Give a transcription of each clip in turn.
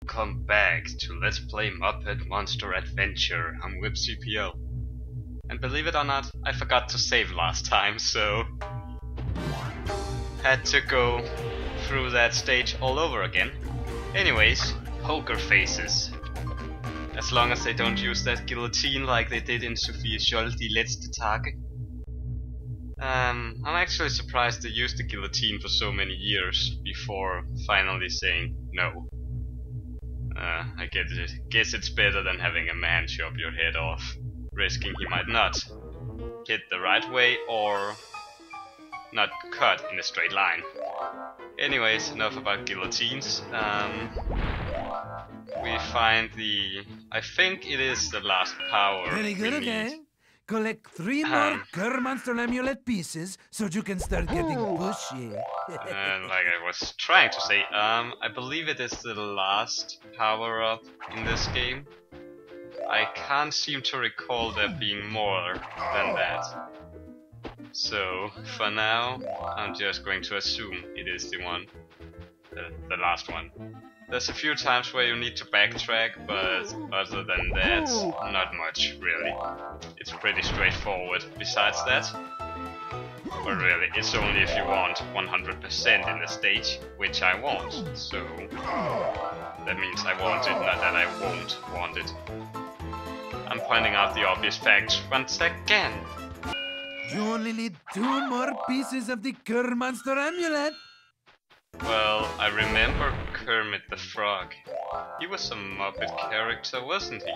Welcome back to Let's Play Muppet Monster Adventure. I'm WhipCPL. And believe it or not, I forgot to save last time, so had to go through that stage all over again. Anyways, poker faces. As long as they don't use that guillotine like they did in Sophie Scholl Die letzte Tage. I'm actually surprised they used the guillotine for so many years before finally saying no. I guess it's better than having a man chop your head off, risking he might not hit the right way or not cut in a straight line. Anyways, enough about guillotines. We find I think it is the last power. Very good, okay. Collect 3 more Cur Monster Amulet pieces so you can start getting pushy. Like I was trying to say, I believe it is the last power-up in this game. I can't seem to recall there being more than that. So, for now, I'm just going to assume it is the one. The last one. There's a few times where you need to backtrack, but other than that, not much, really. It's pretty straightforward besides that. But really, it's only if you want 100% in the stage, which I want, so that means I want it, not that I won't want it. I'm pointing out the obvious facts once again. You only need 2 more pieces of the Cur Monster Amulet. Well, I remember Kermit the Frog. He was a Muppet character, wasn't he?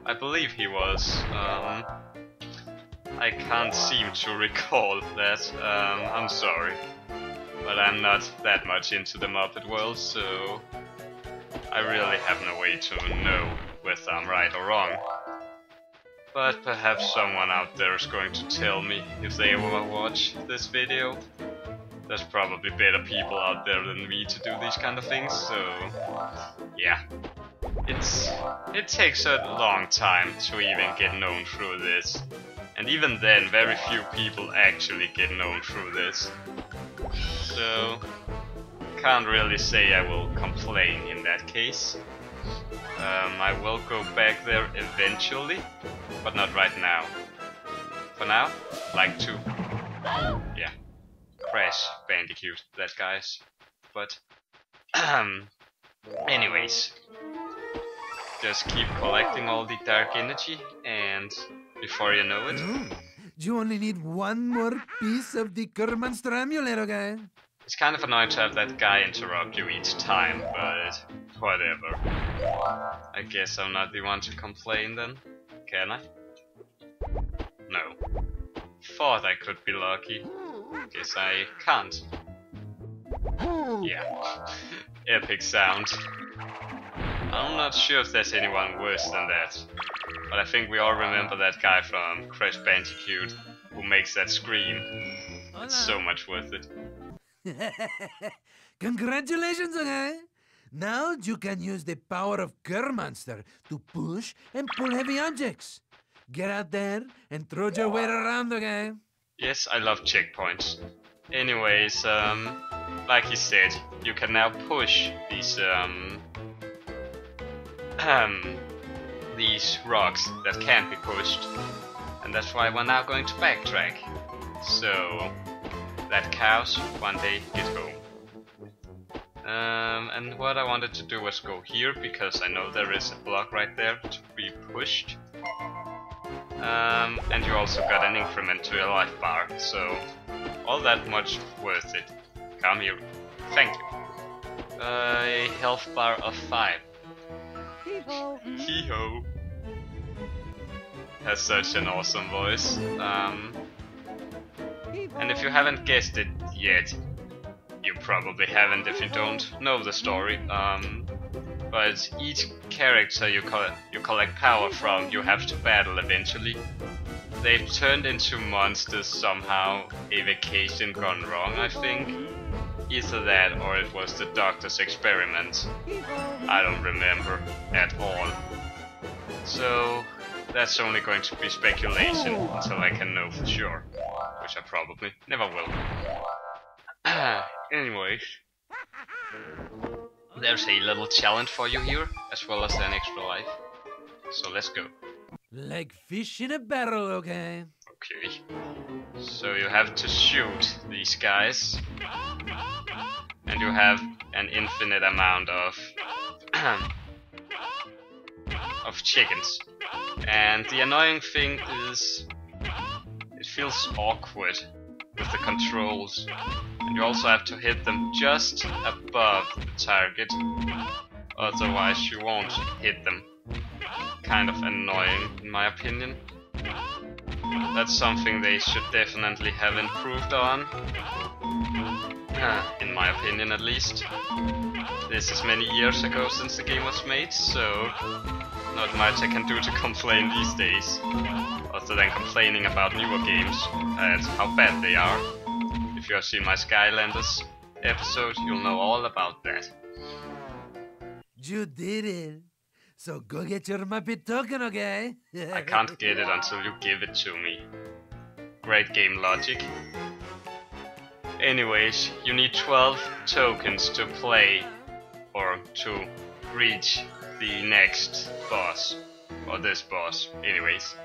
I believe he was. I can't seem to recall that. I'm sorry. But I'm not that much into the Muppet world, so I really have no way to know whether I'm right or wrong. But perhaps someone out there is going to tell me if they ever watch this video. There's probably better people out there than me to do these kind of things, so yeah. It takes a long time to even get known through this. And even then, very few people actually get known through this. So, can't really say I will complain in that case. I will go back there eventually, but not right now. For now, like to. Yeah. Crash Bandicoot, that guys. But anyways, just keep collecting all the dark energy, and before you know it, you only need 1 more piece of the Cur Monster Amulet, okay? It's kind of annoying to have that guy interrupt you each time, but whatever. I guess I'm not the one to complain then, can I? No. Thought I could be lucky. Guess I can't. Yeah. Epic sound. I'm not sure if there's anyone worse than that. But I think we all remember that guy from Crash Bandicoot who makes that scream. It's so much worth it. Congratulations, okay? Now you can use the power of Cur Monster to push and pull heavy objects. Get out there and throw your weight around, okay? Yes, I love checkpoints. Anyways, like he said, you can now push these rocks that can't be pushed, and that's why we're now going to backtrack, so that cows one day get home. And what I wanted to do was go here because I know there is a block right there to be pushed. And you also got an increment to your life bar, so all that much worth it. Come here. Thank you. A health bar of 5. Hee-ho. Hee-ho. Has such an awesome voice. And if you haven't guessed it yet, you probably haven't if you don't know the story. But each character you collect power from, you have to battle eventually. They've turned into monsters somehow, a vacation gone wrong, I think. Either that or it was the doctor's experiment. I don't remember at all. So that's only going to be speculation until I can know for sure. Which I probably never will. Anyways. there's a little challenge for you here, as well as an extra life. So let's go. Like fish in a barrel, okay? Okay. So you have to shoot these guys. And you have an infinite amount of of chickens. And the annoying thing is it feels awkward with the controls. And you also have to hit them just above the target. Otherwise you won't hit them. Kind of annoying in my opinion. That's something they should definitely have improved on. In my opinion at least. This is many years ago since the game was made, so not much I can do to complain these days. Other than complaining about newer games and how bad they are. If you have seen my Skylanders episode, you'll know all about that. You did it. So go get your Muppet token, okay? I can't get it until you give it to me. Great game logic. Anyways, you need 12 tokens to play or to reach the next boss. Or this boss. Anyways,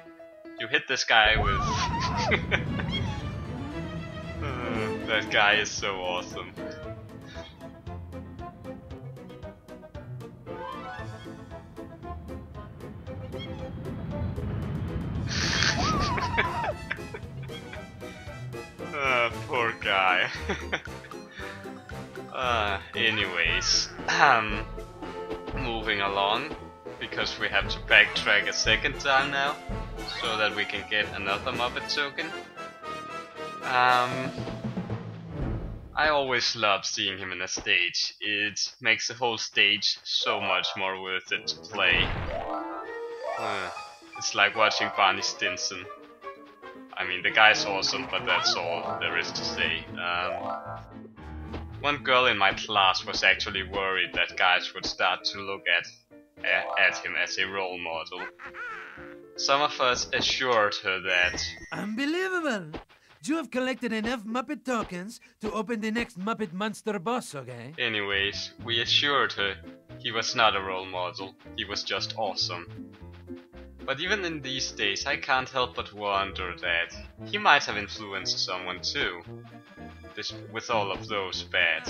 you hit this guy with... that guy is so awesome. Poor guy. Anyways, moving along, because we have to backtrack a second time now, so that we can get another Muppet token. I always love seeing him in a stage. It makes the whole stage so much more worth it to play. It's like watching Barney Stinson. I mean, the guy's awesome, but that's all there is to say. One girl in my class was actually worried that guys would start to look at him as a role model. Some of us assured her that... Unbelievable! You have collected enough Muppet tokens to open the next Muppet Monster boss, okay? Anyways, we assured her he was not a role model, he was just awesome. But even in these days, I can't help but wonder that he might have influenced someone too. With all of those bad,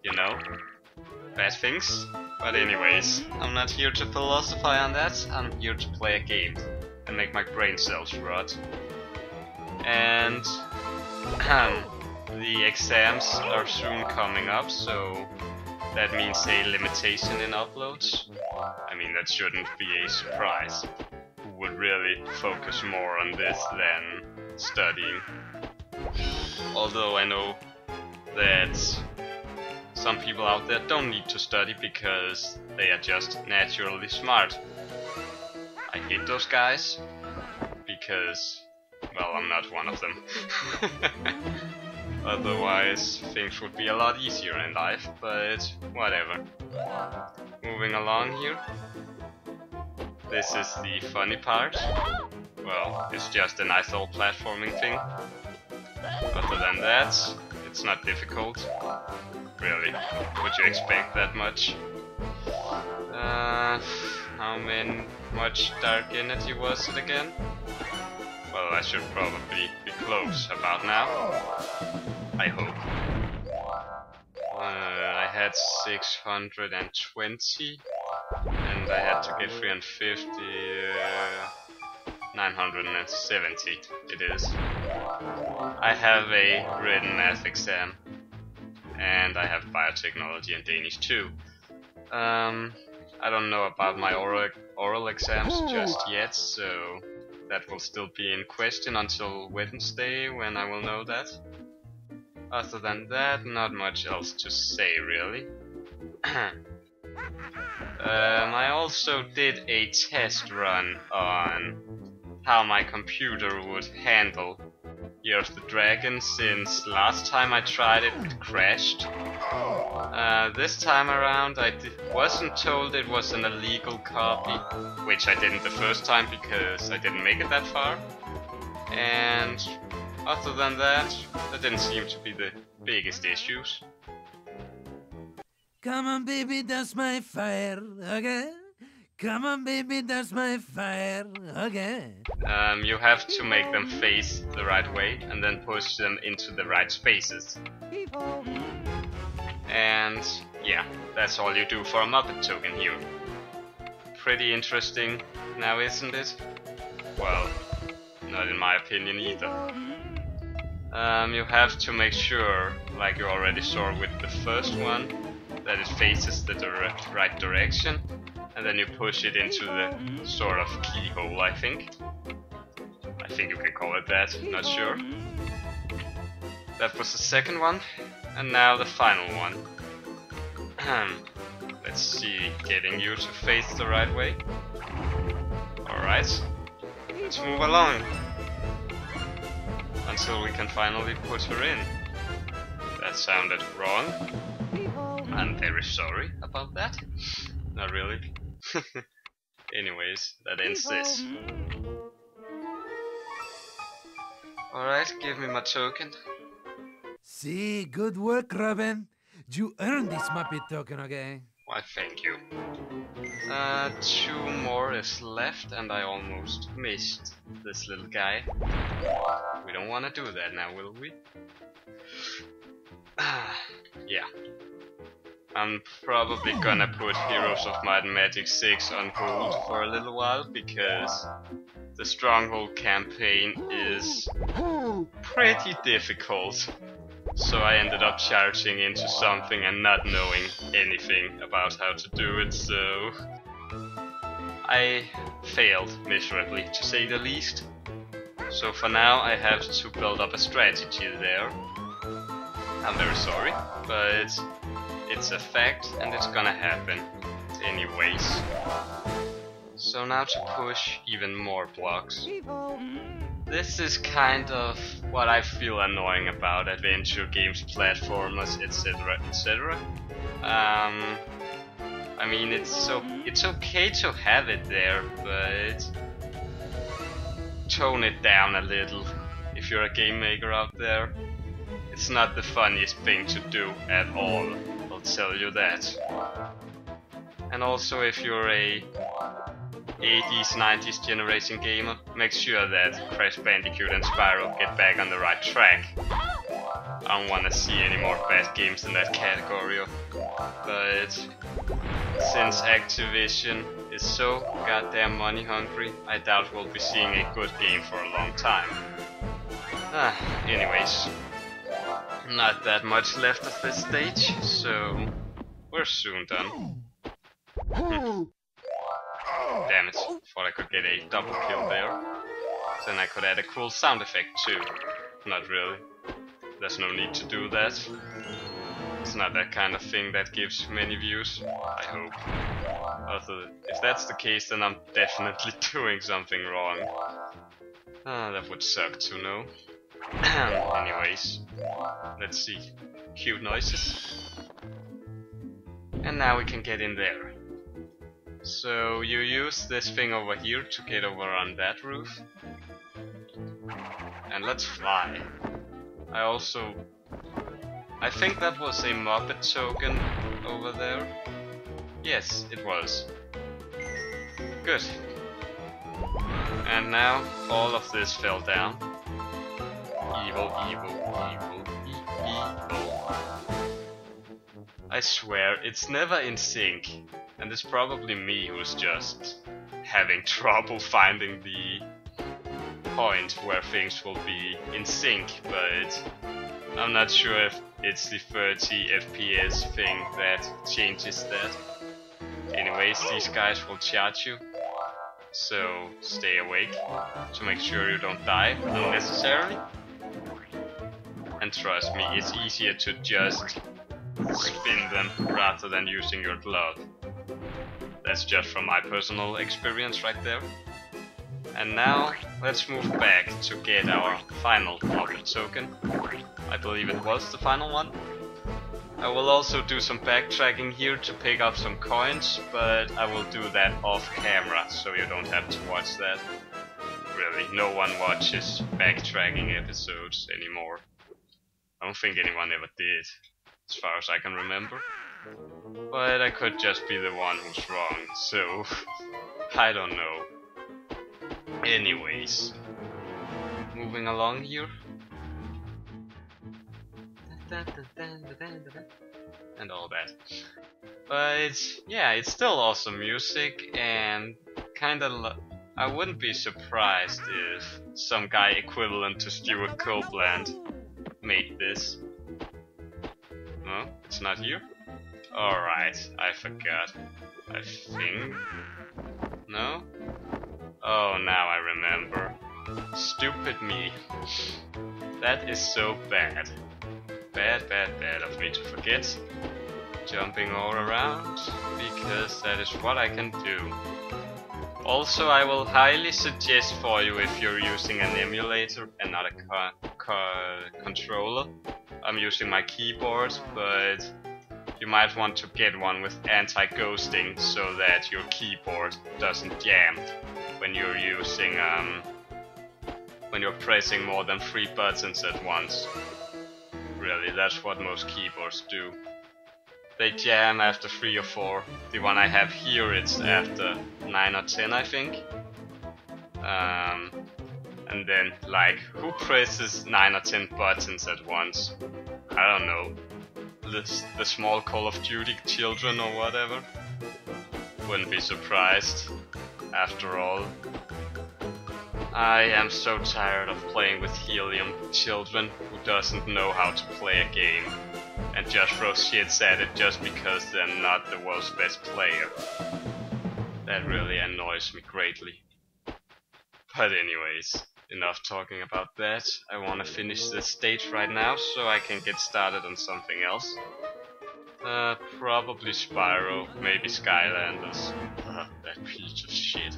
you know, bad things. But anyways, I'm not here to philosophize on that, I'm here to play a game and make my brain cells rot. And the exams are soon coming up, so that means a limitation in uploads. I mean, that shouldn't be a surprise. Who would really focus more on this than studying? Although I know that some people out there don't need to study because they are just naturally smart. I hate those guys because, well, I'm not one of them. Otherwise, things would be a lot easier in life, but whatever. Moving along here. This is the funny part. Well, it's just a nice little platforming thing. Other than that, it's not difficult. Really, would you expect that much? Much dark energy was it again? Well, I should probably be close about now. I hope. I had 620, and I had to get 350, 970 it is. I have a written math exam, and I have biotechnology and Danish too. I don't know about my oral exams just yet, so that will still be in question until Wednesday, when I will know that. Other than that, not much else to say, really. I also did a test run on how my computer would handle Year of the Dragon, since last time I tried it, it crashed. This time around I wasn't told it was an illegal copy, which I didn't the first time because I didn't make it that far. And other than that, there didn't seem to be the biggest issues. Come on, baby, that's my fire, okay? Come on, baby, that's my fire, okay? You have to make them face the right way and then push them into the right spaces. And yeah, that's all you do for a Muppet token here. Pretty interesting now, isn't it? Well, not in my opinion either. You have to make sure, like you already saw with the first one, that it faces the right direction, and then you push it into the sort of keyhole, I think. I think you can call it that, not sure. That was the second one, and now the final one. Let's see, getting you to face the right way. Alright, let's move along. Until we can finally put her in. That sounded wrong. I'm very sorry about that. Not really. Anyways, that ends this. Alright, give me my token. See, good work, Robin. You earned this Muppet token, okay? Why, thank you. 2 more is left, and I almost missed this little guy. We don't want to do that now, will we? Yeah. I'm probably gonna put Heroes of Might and Magic 6 on hold for a little while, because the Stronghold campaign is pretty difficult. So I ended up charging into something and not knowing anything about how to do it, so I failed miserably, to say the least. So for now I have to build up a strategy there. I'm very sorry, but it's a fact and it's gonna happen anyways. So now to push even more blocks. This is kind of what I feel annoying about adventure games, platformers, etc, etc. I mean, it's okay to have it there, but tone it down a little. If you're a game maker out there, it's not the funniest thing to do at all, I'll tell you that. And also, if you're a 80s, 90s generation gamer, make sure that Crash Bandicoot and Spyro get back on the right track. I don't wanna see any more bad games in that category, but since Activision is so goddamn money hungry, I doubt we'll be seeing a good game for a long time. Anyways, not that much left of this stage, so we're soon done. Damn it, thought I could get a double kill there. Then I could add a cool sound effect too. Not really. There's no need to do that. It's not that kind of thing that gives many views, I hope. Also, if that's the case, then I'm definitely doing something wrong. That would suck to know. Anyways, let's see. Cute noises. And now we can get in there. So you use this thing over here to get over on that roof. And let's fly. I think that was a Muppet token over there. Yes, it was. Good. And now all of this fell down. Evil, evil, evil, evil. I swear, it's never in sync. And it's probably me who's just having trouble finding the point where things will be in sync, but I'm not sure if it's the 30 FPS thing that changes that. Anyways, these guys will charge you, so stay awake to make sure you don't die unnecessarily. And trust me, it's easier to just spin them rather than using your glove. That's just from my personal experience right there. And now, let's move back to get our final Muppet token. I believe it was the final one. I will also do some backtracking here to pick up some coins, but I will do that off camera, so you don't have to watch that. Really, no one watches backtracking episodes anymore. I don't think anyone ever did, as far as I can remember. But I could just be the one who's wrong, so I don't know. Anyways, moving along here. And all that. But yeah, it's still awesome music, and kinda I wouldn't be surprised if some guy equivalent to Stuart Copeland made this. No, it's not here? Alright, I forgot. I think. No? Oh, now I remember. Stupid me. That is so bad. Bad of me to forget. Jumping all around, because that is what I can do. Also, I will highly suggest for you, if you're using an emulator and not a controller. I'm using my keyboard, but you might want to get one with anti-ghosting so that your keyboard doesn't jam when you're using when you're pressing more than 3 buttons at once. Really, that's what most keyboards do. They jam after 3 or 4. The one I have here, it's after 9 or 10, I think. And then, like, who presses 9 or 10 buttons at once? I don't know. The small Call of Duty children or whatever? Wouldn't be surprised, after all. I am so tired of playing with helium children who doesn't know how to play a game and just throw shits at it just because they're not the world's best player. That really annoys me greatly. But anyways, enough talking about that. I want to finish this stage right now so I can get started on something else. Probably Spyro, maybe Skylanders. That piece of shit.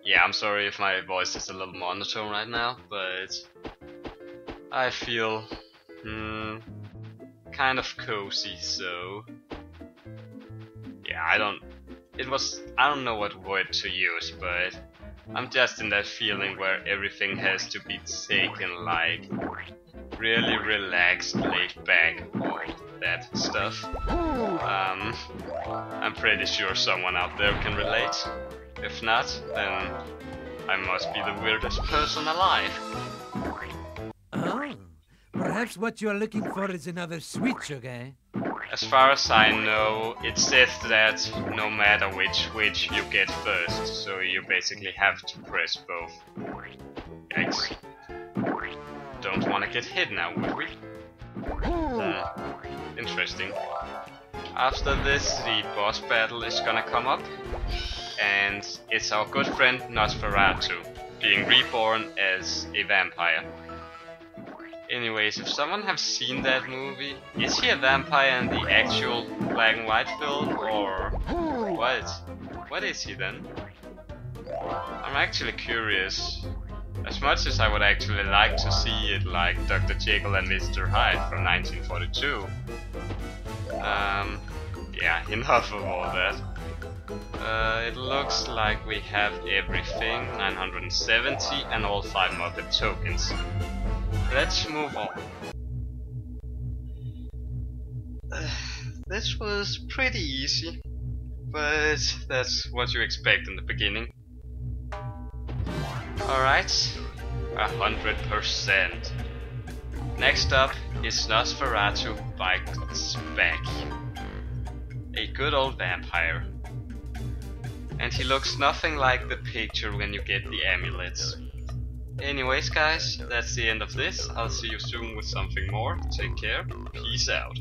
Yeah, I'm sorry if my voice is a little monotone right now, but I feel kind of cozy, so yeah, I don't know what word to use, but I'm just in that feeling where everything has to be taken like really relaxed, laid back, all that stuff. I'm pretty sure someone out there can relate. If not, then I must be the weirdest person alive. Oh, perhaps what you are looking for is another switch, okay? As far as I know, it says that no matter which you get first, so you basically have to press both. Yikes. Don't want to get hit now, would we? Interesting. After this, the boss battle is gonna come up, and it's our good friend Nosferatu, being reborn as a vampire. Anyways, if someone has seen that movie, is he a vampire in the actual black and white film, or what? What is he then? I'm actually curious. As much as I would actually like to see it like Dr. Jekyll and Mr. Hyde from 1942. Yeah, enough of all that. It looks like we have everything, 970 and all 5 Muppet tokens. Let's move on. This was pretty easy, but that's what you expect in the beginning. Alright, 100%. Next up is Nosferatu Bites Back. A good old vampire. And he looks nothing like the picture when you get the amulets. Anyways guys, that's the end of this. I'll see you soon with something more. Take care. Peace out.